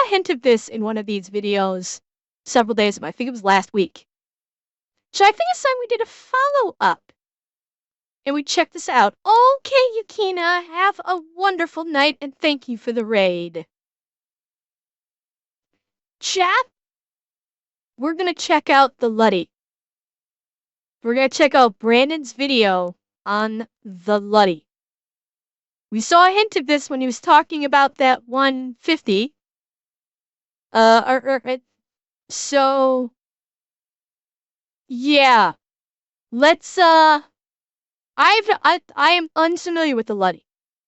a hint of this in one of these videos several days ago. I think it was last week. So I think it's time we did a follow-up. And we checked this out. Okay, Yukina, have a wonderful night, and thank you for the raid. Chat, we're gonna check out the Luddy. We're gonna check out Brandon's video on the Luddy. We saw a hint of this when he was talking about that 150. So, yeah. Let's, I am unfamiliar with the Luddy.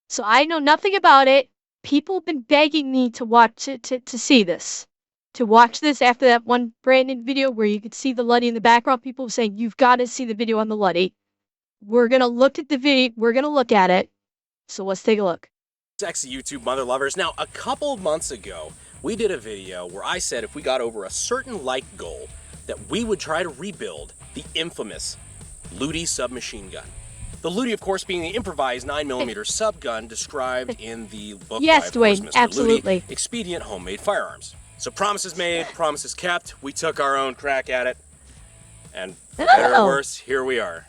So I know nothing about it. People have been begging me to watch it, to see this. To watch this after that one Brandon video where you could see the Luddy in the background. People were saying, you've got to see the video on the Luddy. We're gonna look at the video, we're gonna look at it. So let's take a look. Sexy YouTube mother lovers. Now, a couple of months ago, we did a video where I said if we got over a certain like goal, that we would try to rebuild the infamous Luddy submachine gun. The Luddy, of course, being the improvised 9mm subgun described in the book by, of course, Mr. Absolutely. Luddy, Expedient Homemade Firearms. So promises made, promises kept. We took our own crack at it, and for better or worse, here we are.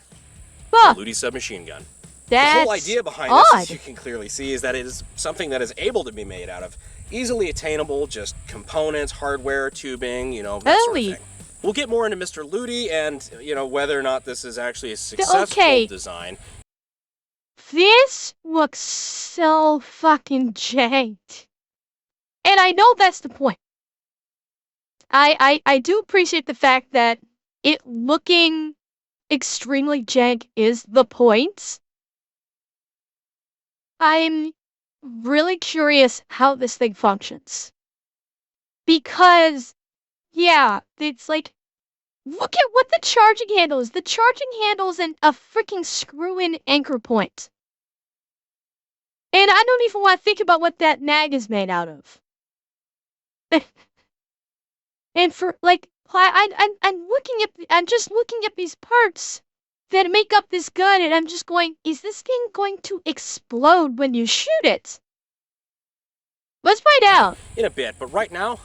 The Luddy submachine gun. The whole idea behind this, as you can clearly see, is that it is something that is able to be made out of easily attainable, just components, hardware, tubing, you know, that sort of thing. We'll get more into Mr. Luddy and, you know, whether or not this is actually a successful design. This looks so fucking janked. And I know that's the point. I do appreciate the fact that it looking extremely jank is the point. I'm really curious how this thing functions. Because, yeah, it's like, look at what the charging handle is. The charging handle is a freaking screw-in anchor point. And I don't even want to think about what that mag is made out of. And for, like, I'm just looking at these parts that make up this gun, and I'm just going, is this thing going to explode when you shoot it? Let's find out. In a bit, but right now,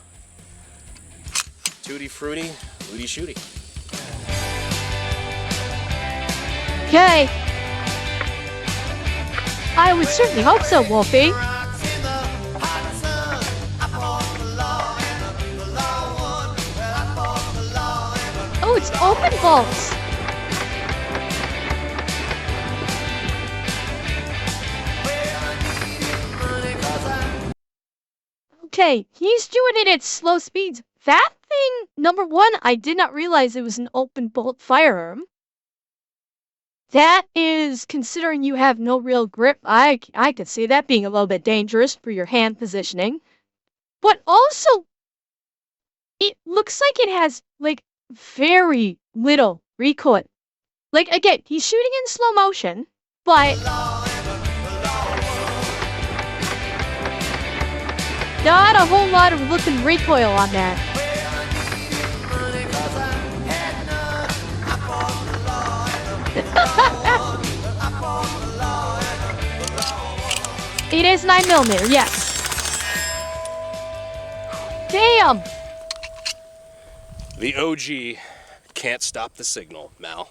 tutti frutti, Luddy shooty. Okay. I would certainly hope so, Wolfie. Oh, it's open vaults. Okay, he's doing it at slow speeds. That thing, number one, I did not realize it was an open bolt firearm. That is, considering you have no real grip, I could see that being a little bit dangerous for your hand positioning. But also, it looks like it has, like, very little recoil. Like, again, he's shooting in slow motion, but not a whole lot of looking recoil on that. It is 9mm, yes. Damn! The OG can't stop the signal, Mal.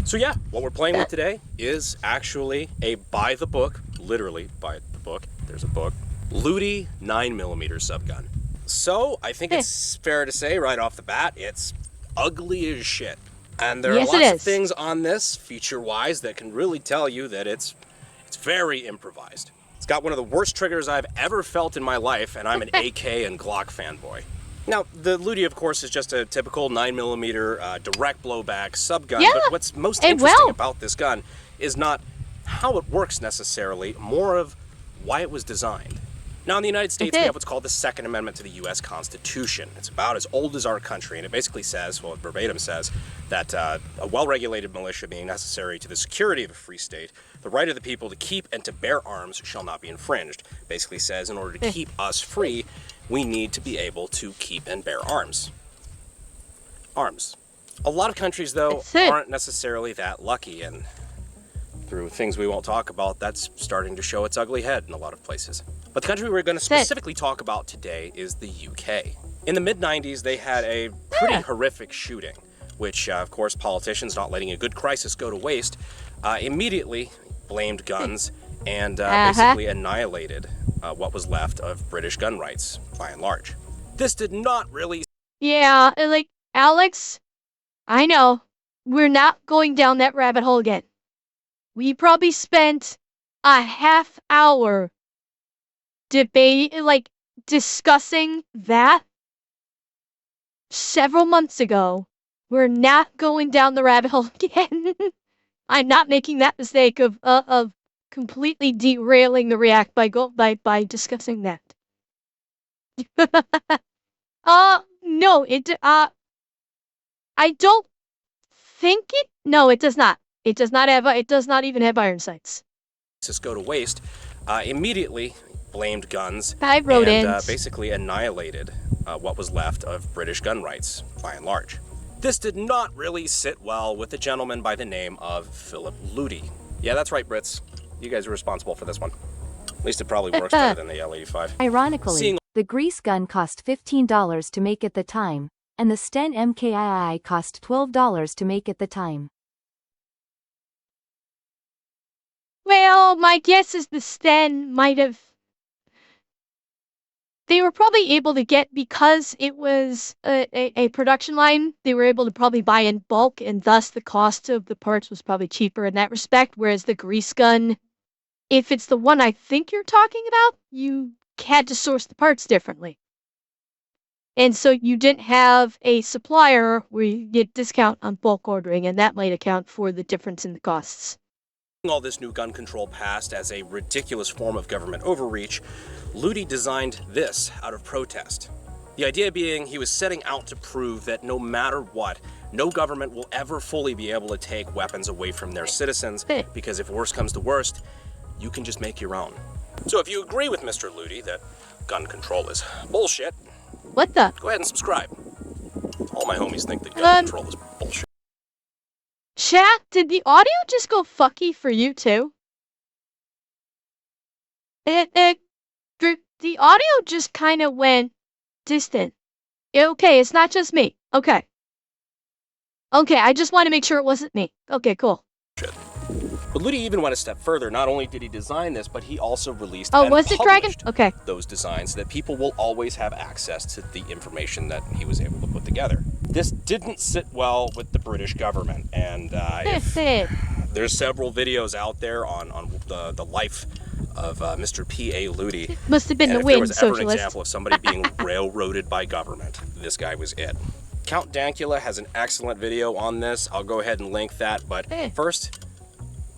So yeah, what we're playing with today is actually a by the book, literally by the book, there's a book, Luddy 9mm subgun. So I think it's fair to say right off the bat, it's ugly as shit. And there are lots of things on this, feature-wise, that can really tell you that it's very improvised. It's got one of the worst triggers I've ever felt in my life, and I'm an AK and Glock fanboy. Now, the Luddy, of course, is just a typical 9mm direct blowback subgun, but what's most interesting about this gun is not how it works necessarily, more of why it was designed. Now, in the United States, we have what's called the Second Amendment to the U.S. Constitution. It's about as old as our country, and it basically says, well, it verbatim says, that a well-regulated militia being necessary to the security of a free state, the right of the people to keep and to bear arms shall not be infringed. Basically says, in order to keep us free, we need to be able to keep and bear arms. Arms. A lot of countries, though, aren't necessarily that lucky, and through things we won't talk about, that's starting to show its ugly head in a lot of places. But the country we're going to specifically talk about today is the UK. In the mid-90s, they had a pretty horrific shooting, which, of course, politicians, not letting a good crisis go to waste, immediately blamed guns and basically annihilated what was left of British gun rights, by and large. This did not really... Yeah, like, Alex, I know. We're not going down that rabbit hole again. We probably spent a half hour discussing that several months ago. We're not going down the rabbit hole again. I'm not making that mistake of completely derailing the react by discussing that. No, I don't think it. No, it does not. It does not even have iron sights. Just go to waste. Immediately blamed guns and basically annihilated what was left of British gun rights, by and large. This did not really sit well with a gentleman by the name of Philip Ludi. Yeah, that's right, Brits. You guys are responsible for this one. At least it probably works better than the L85. Ironically, the grease gun cost $15 to make at the time, and the Sten MKII cost $12 to make at the time. Well, my guess is the Sten might have... They were probably able to get, because it was a production line, they were able to probably buy in bulk, and thus the cost of the parts was probably cheaper in that respect, whereas the grease gun, if it's the one I think you're talking about, you had to source the parts differently. And so you didn't have a supplier where you get discount on bulk ordering, and that might account for the difference in the costs. All this new gun control passed as a ridiculous form of government overreach, Ludi designed this out of protest. The idea being he was setting out to prove that no matter what, no government will ever fully be able to take weapons away from their citizens, because if worse comes to worst, you can just make your own. So if you agree with Mr. Ludi that gun control is bullshit, what the? Go ahead and subscribe. All my homies think that gun control is bullshit. Chat, did the audio just go fucky for you too? The audio just kind of went distant. Okay, it's not just me. Okay. Okay, I just want to make sure it wasn't me. Okay, cool. Shit. But Ludi even went a step further. Not only did he design this, but he also released and was it Dragon? Okay. Those designs so that people will always have access to the information that he was able to put together. This didn't sit well with the British government, and there's several videos out there on the life of Mr. P.A. Ludi. Must have been and the wind, if there was ever socialist. an example of somebody being railroaded by government, this guy was it. Count Dankula has an excellent video on this. I'll go ahead and link that, but first,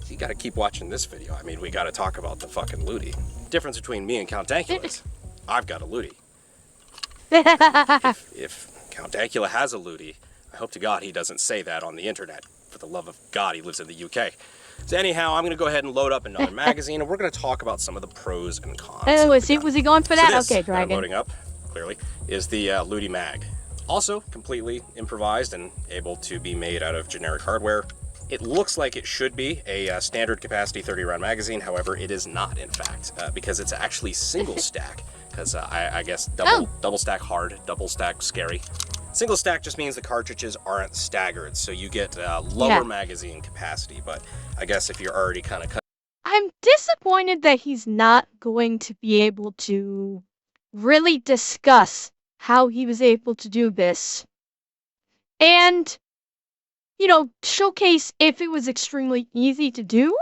you gotta keep watching this video. I mean, we gotta talk about the fucking Ludi. Difference between me and Count Dankula is, I've got a Ludi. if Count Dankula has a Ludi, I hope to God he doesn't say that on the internet. For the love of God, he lives in the UK. So anyhow, I'm gonna go ahead and load up another magazine, and we're gonna talk about some of the pros and cons. Oh, was he going for that? So this, okay, Dragon. I'm loading up, clearly, is the Ludi mag. Also, completely improvised and able to be made out of generic hardware. It looks like it should be a standard capacity 30-round magazine. However, it is not, in fact, because it's actually single stack. Because I guess double stack hard, double stack scary. Single stack just means the cartridges aren't staggered, so you get lower magazine capacity. But I guess if you're already kind of I'm disappointed that he's not going to be able to really discuss how he was able to do this. And, you know, showcase if it was extremely easy to do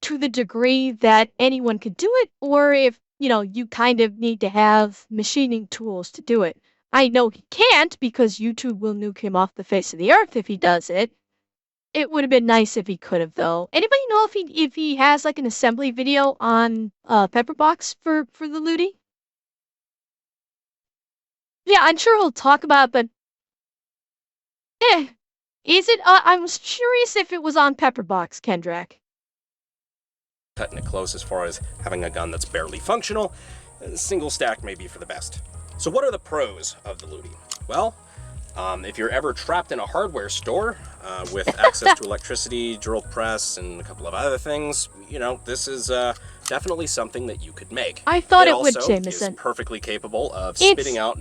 to the degree that anyone could do it, or if, you know, you kind of need to have machining tools to do it. I know he can't because YouTube will nuke him off the face of the earth if he does it. It would have been nice if he could have, though. Anybody know if he has like an assembly video on Pepperbox for the Ludi? Yeah, I'm sure he'll talk about it, but is it? I'm curious if it was on Pepperbox, Kendrak. Cutting it close as far as having a gun that's barely functional. Single stack may be for the best. So what are the pros of the Ludi? Well, if you're ever trapped in a hardware store with access to electricity, drill press, and a couple of other things, you know, this is definitely something that you could make. I thought it it would, also Jameson. is perfectly capable of It's- spitting out.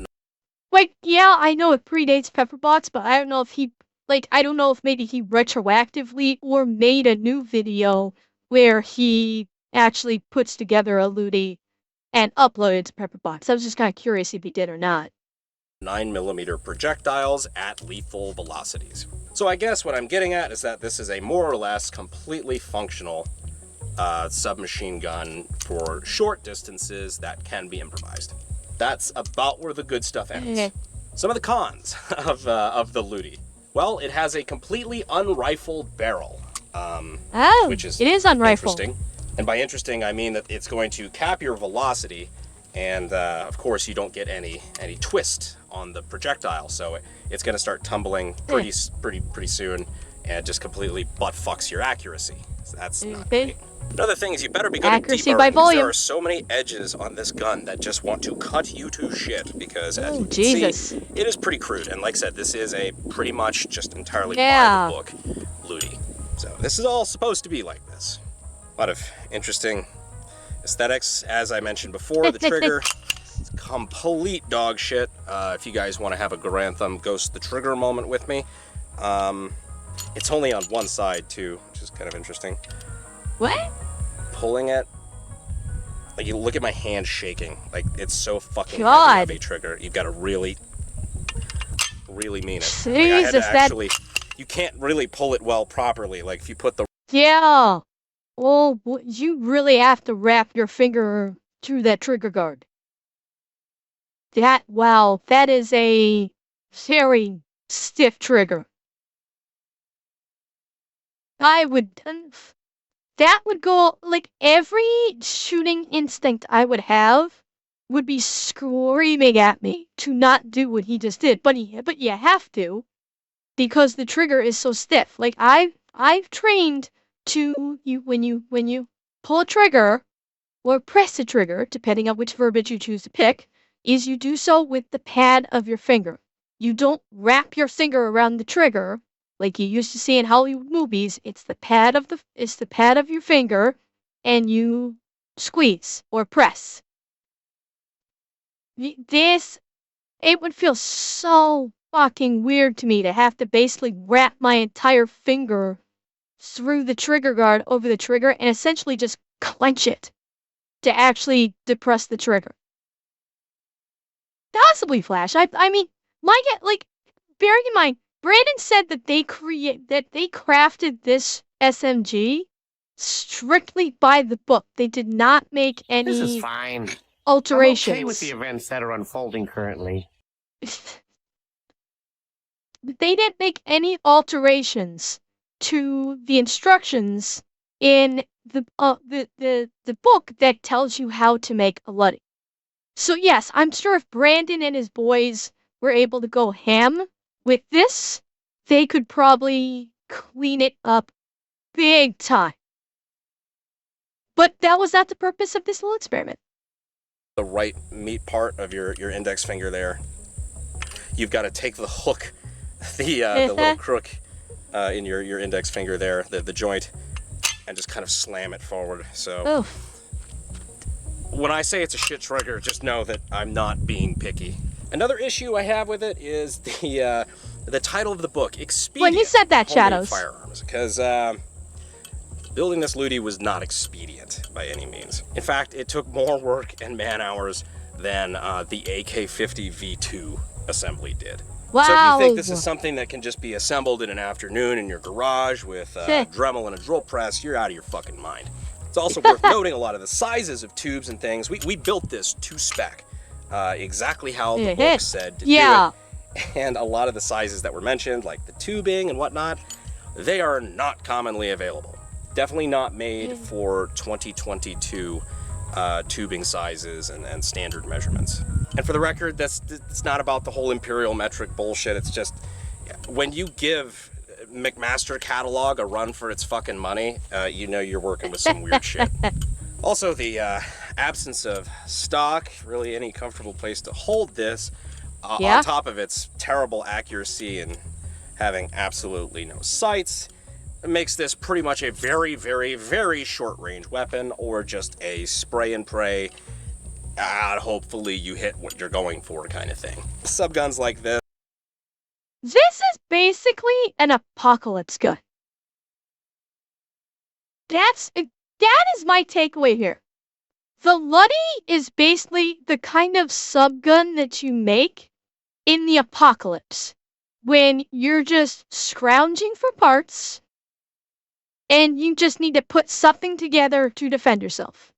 Like, yeah, I know it predates Pepperbox, but I don't know if I don't know if maybe he retroactively or made a new video where he actually puts together a Ludi and uploaded to Pepperbox. I was just kind of curious if he did or not. 9mm projectiles at lethal velocities. So I guess what I'm getting at is that this is a more or less completely functional submachine gun for short distances that can be improvised. That's about where the good stuff ends. Some of the cons of the Ludi. Well, it has a completely unrifled barrel, which is it is unrifled. interesting. And by interesting, I mean that it's going to cap your velocity, and of course you don't get any twist on the projectile, so it's going to start tumbling pretty soon, and just completely butt fucks your accuracy. So that's not great. Another thing is you better be good Accuracy at by deburring, because volume. there are so many edges on this gun that just want to cut you to shit, because as you can Jesus. see, it is pretty crude. And like I said, this is a pretty much just entirely Yeah. by the book Ludi. So this is all supposed to be like this. A lot of interesting aesthetics. As I mentioned before, the trigger, complete dog shit. If you guys want to have a Grantham Ghost the Trigger moment with me, it's only on one side too, which is kind of interesting. What? Pulling it, like, you look at my hand shaking. Like, it's so fucking God. heavy trigger. You've got to really mean it. Jesus, Like, I had to that- actually, you can't really pull it well properly. Like, if you put the Yeah. Oh, you really have to wrap your finger through that trigger guard. Wow, that is a very stiff trigger. That would go, like, every shooting instinct I would have would be screaming at me to not do what he just did. But you have to, because the trigger is so stiff. Like, I've trained to when you pull a trigger or press a trigger, depending on which verbiage you choose to pick, is you do so with the pad of your finger. You don't wrap your finger around the trigger like you used to see in Hollywood movies. It's the pad of your finger, and you squeeze or press. It would feel so fucking weird to me to have to basically wrap my entire finger through the trigger guard over the trigger and essentially just clench it to actually depress the trigger. Possibly Flash. I mean, bearing in mind, Brandon said that they crafted this SMG strictly by the book. They did not make any This is fine. alterations. I'm okay with the events that are unfolding currently. They didn't make any alterations to the instructions in the book that tells you how to make a Luddy. So yes, I'm sure if Brandon and his boys were able to go ham with this, they could probably clean it up big time. But that was not the purpose of this little experiment. the right meat part of your index finger there, you've got to take the hook, the little crook in your index finger there, the joint, and just kind of slam it forward. So when I say it's a shit trigger, just know that I'm not being picky. Another issue I have with it is the title of the book, Expedient. When you said that, Homemade Shadows. Firearms, because building this Ludi was not expedient by any means. In fact, it took more work and man hours than the AK-50 V2 assembly did. Wow. So if you think this is something that can just be assembled in an afternoon in your garage with a Dremel and a drill press, you're out of your fucking mind. It's also worth noting a lot of the sizes of tubes and things. We built this to spec, exactly how the book said to do it. And a lot of the sizes that were mentioned, like the tubing and whatnot, they are not commonly available. Definitely not made for 2022 tubing sizes and standard measurements. And for the record, it's not about the whole imperial metric bullshit. It's just, when you give McMaster catalog a run for its fucking money, you know you're working with some weird shit. Also, the absence of stock, really any comfortable place to hold this, on top of its terrible accuracy and having absolutely no sights, makes this pretty much a very, very, very short-range weapon, or just a spray and pray, and hopefully you hit what you're going for kind of thing. Subguns like this. This is basically an apocalypse gun. That is my takeaway here. The Luddy is basically the kind of subgun that you make in the apocalypse, when you're just scrounging for parts, and you just need to put something together to defend yourself.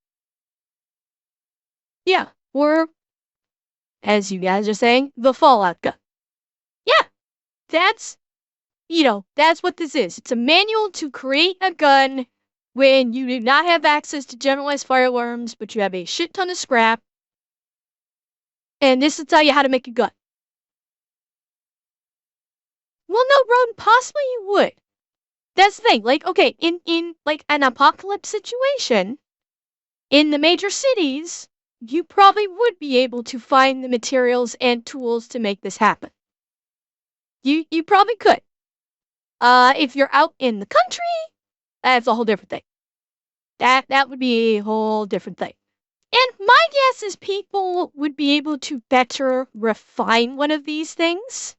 Yeah, or, as you guys are saying, the Fallout gun. Yeah, that's what this is. It's a manual to create a gun when you do not have access to generalized firearms, but you have a shit ton of scrap. And this will tell you how to make a gun. Well, no, Roden, possibly you would. That's the thing. Like, okay, in like an apocalypse situation, in the major cities, you probably would be able to find the materials and tools to make this happen. You probably could. If you're out in the country, that's a whole different thing. That would be a whole different thing. And my guess is people would be able to better refine one of these things.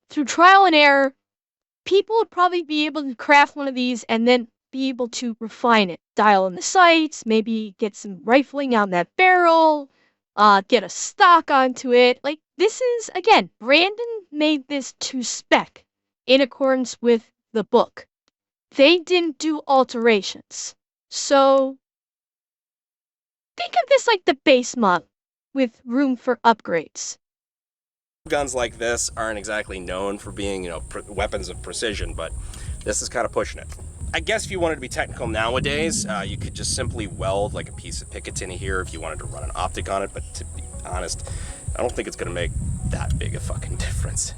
Through trial and error, people would probably be able to craft one of these and then be able to refine it. Dial in the sights, maybe get some rifling on that barrel, get a stock onto it. Like, this is, again, Brandon made this to spec in accordance with the book. They didn't do alterations. So, think of this like the base model with room for upgrades. Guns like this aren't exactly known for being, weapons of precision, but this is kind of pushing it. I guess if you wanted to be technical nowadays, you could just simply weld like a piece of Picatinny here if you wanted to run an optic on it, but to be honest, I don't think it's going to make that big a fucking difference.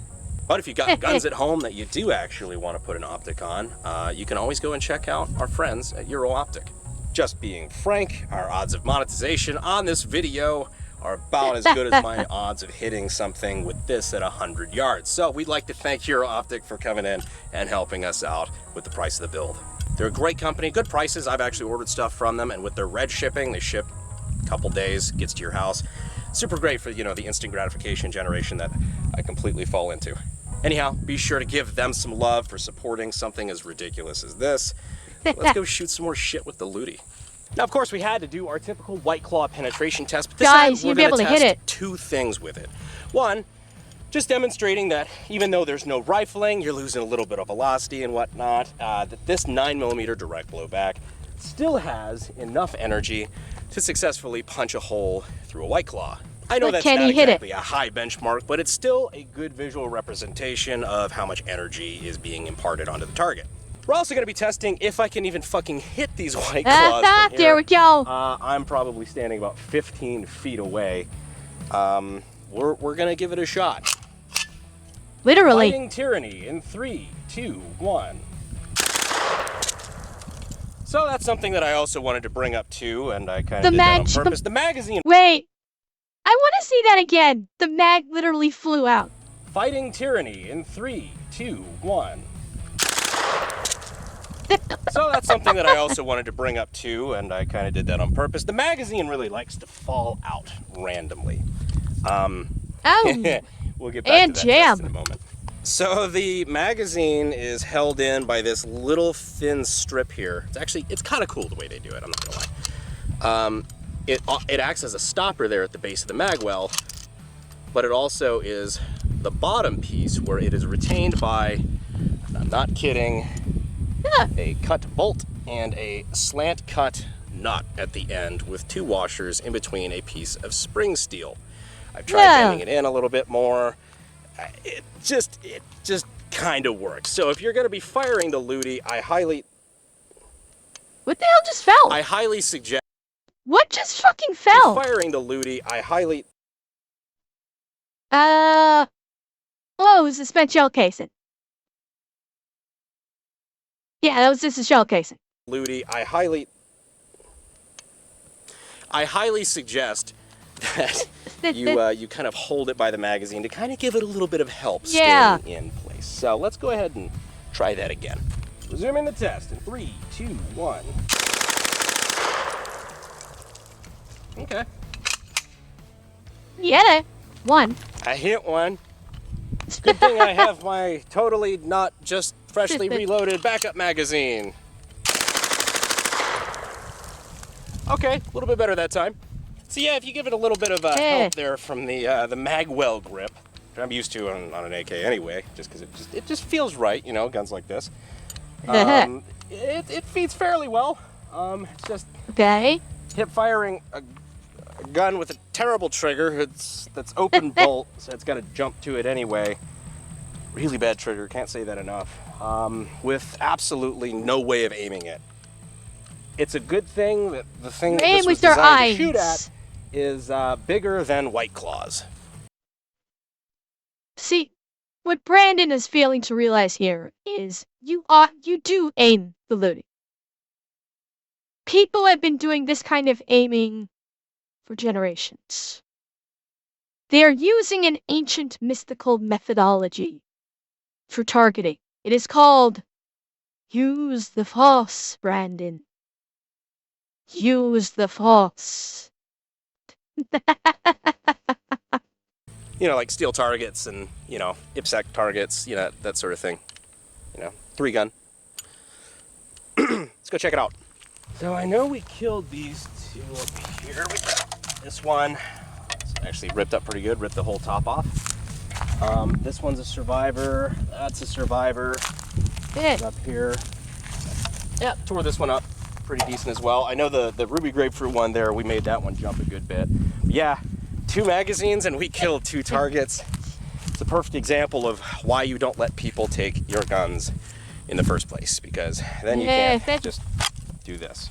But if you got guns at home that you do actually want to put an optic on, you can always go and check out our friends at Euro Optic. Just being frank, our odds of monetization on this video are about as good as my odds of hitting something with this at 100 yards. So we'd like to thank Euro Optic for coming in and helping us out with the price of the build. They're a great company, good prices. I've actually ordered stuff from them, and with their red shipping, they ship a couple days, gets to your house. Super great for, the instant gratification generation that I completely fall into. Anyhow, be sure to give them some love for supporting something as ridiculous as this. Let's go shoot some more shit with the Ludi. Now, of course, we had to do our typical White Claw penetration test, but this time we're going to test two things with it. One, just demonstrating that even though there's no rifling, you're losing a little bit of velocity and whatnot, that this 9mm direct blowback still has enough energy to successfully punch a hole through a White Claw. I know that's not exactly a high benchmark, but it's still a good visual representation of how much energy is being imparted onto the target. We're also going to be testing if I can even fucking hit these White Claws from here. There we go. I'm probably standing about 15 feet away. We're going to give it a shot. Literally. Fighting Tyranny in 3, 2, 1. So that's something that I also wanted to bring up too, and I kind of did that on purpose. The magazine. Wait. I want to see that again. The mag literally flew out. Fighting Tyranny in 3, 2, 1. So that's something that I also wanted to bring up too, and I kind of did that on purpose. The magazine really likes to fall out randomly. Oh. We'll get back to that test in a moment. So the magazine is held in by this little thin strip here. It's kind of cool the way they do it, I'm not gonna lie. It acts as a stopper there at the base of the mag well, but it also is the bottom piece where it is retained by, and I'm not kidding, a cut bolt and a slant cut nut at the end with two washers in between a piece of spring steel. I've tried bending it in a little bit more. It just kind of works. So if you're going to be firing the Ludi, What the hell just fell? I highly suggest. What just fucking fell? Firing the Ludi, Oh, it was a spent shell casing. Yeah, that was just a shell casing. Ludi, I highly suggest that you kind of hold it by the magazine to kind of give it a little bit of help staying in place. So let's go ahead and try that again. Resuming the test in 3, 2, 1. Okay. You hit it. 1. I hit one. Good thing I have my totally not just freshly reloaded backup magazine. Okay, a little bit better that time. So yeah, if you give it a little bit of help there from the magwell grip, which I'm used to on an AK anyway, just because it just feels right, you know, guns like this. It feeds fairly well. It's just Okay. hip firing a gun with a terrible trigger. That's open bolt, so it's got to jump to it anyway. Really bad trigger, can't say that enough. With absolutely no way of aiming it. It's a good thing that the thing that this was designed to shoot at is bigger than White Claws. See, what Brandon is failing to realize here is you do aim the looting. People have been doing this kind of aiming for generations. They are using an ancient mystical methodology for targeting. It is called use the force, Brandon. Use the force. You know, like steel targets and, you know, IPSC targets, you know, that sort of thing. You know, 3-gun. Let's go check it out. So I know we killed these 2 up here. We got this one. It's actually ripped up pretty good, ripped the whole top off. This one's a survivor. That's a survivor. Up here. Yeah, tore this one up pretty decent as well. I know the ruby grapefruit one there, we made that one jump a good bit. But yeah, 2 magazines and we killed 2 targets. It's a perfect example of why you don't let people take your guns in the first place, because then you can't just do this.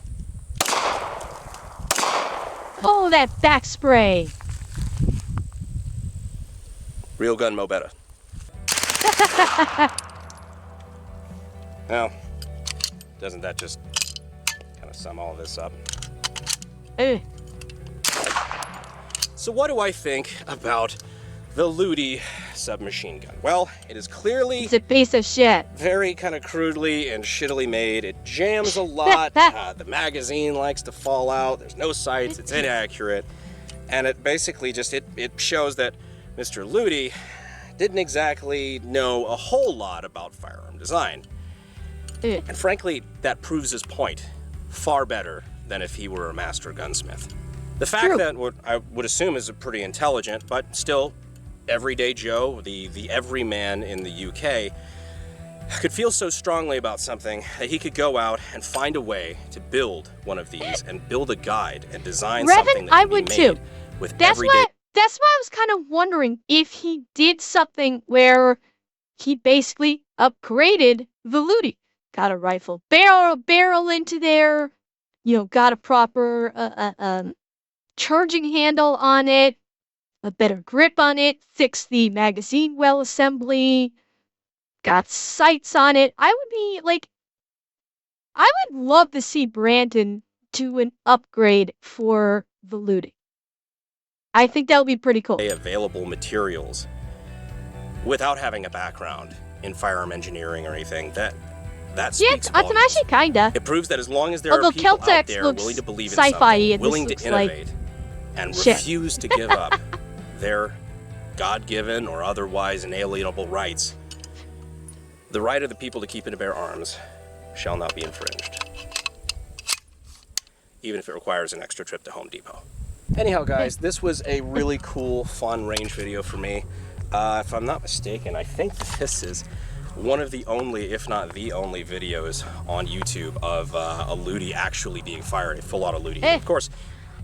Oh, that back spray. Real gun mo better. Now, doesn't that just kind of sum all this up? So what do I think about the Ludi submachine gun? Well, it is clearly... It's a piece of shit. Very kind of crudely and shittily made. It jams a lot. The magazine likes to fall out. There's no sights. It's inaccurate. And it basically just, it shows that Mr. Ludi didn't exactly know a whole lot about firearm design. And frankly, that proves his point far better than if he were a master gunsmith. The fact that what I would assume is a pretty intelligent, but still everyday Joe, the everyman in the UK, could feel so strongly about something that he could go out and find a way to build one of these and build a guide and design something that can be made with everyday... That's why I was kind of wondering if he did something where he basically upgraded the Ludi. Got a rifle barrel into there, you know, got a proper charging handle on it, a better grip on it, fixed the magazine well assembly, got sights on it. I would love to see Brandon do an upgrade for the Ludi. I think that would be pretty cool. Available materials without having a background in firearm engineering or anything, that speaks volumes. I'm actually kinda. It proves that as long as there are people out there willing to believe in something, willing to innovate, and refuse to give up their God-given or otherwise inalienable rights, the right of the people to keep and bear arms shall not be infringed, even if it requires an extra trip to Home Depot. Anyhow, guys, this was a really cool, fun range video for me. If I'm not mistaken, I think this is one of the only, if not the only, videos on YouTube of a Ludi actually being fired, a full auto Ludi. Of course,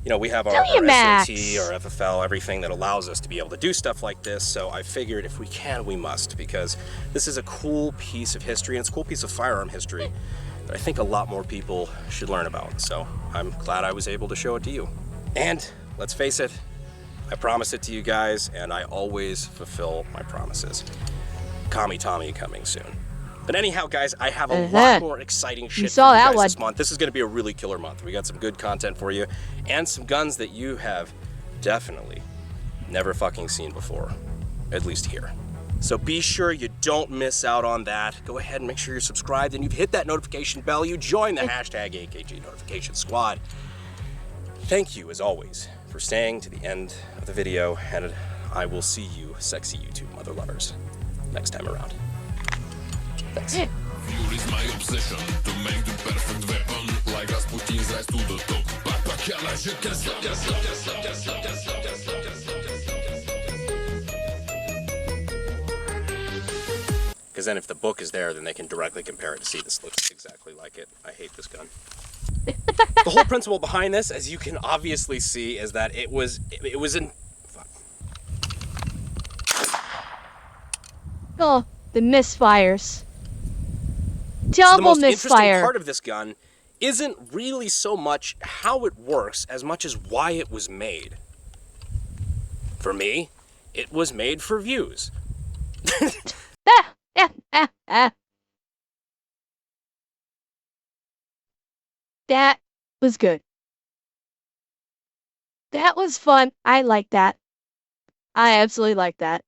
you know, we have our SOT, our FFL, everything that allows us to be able to do stuff like this, so I figured if we can, we must, because this is a cool piece of history, and it's a cool piece of firearm history that I think a lot more people should learn about, so I'm glad I was able to show it to you. And let's face it, I promise it to you guys, and I always fulfill my promises. Kami Tommy coming soon. But anyhow, guys, I have a lot more exciting shit for you guys this month. This is going to be a really killer month. We got some good content for you, and some guns that you have definitely never fucking seen before, at least here. So be sure you don't miss out on that. Go ahead and make sure you're subscribed and you've hit that notification bell. You join the hashtag AKG Notification Squad. Thank you, as always, for staying to the end of the video, and I will see you, sexy YouTube mother lovers, next time around. Thanks. Fuel is my obsession to make the perfect weapon, like Rasputin's rise to the top. Because then if the book is there, then they can directly compare it to see this looks exactly like it. I hate this gun. The whole principle behind this, as you can obviously see, is that it was in... Fuck. Oh, the misfires. So the Double most interesting misfire. part of this gun isn't really so much how it works as much as why it was made. For me, it was made for views. That was good. That was fun. I like that. I absolutely like that.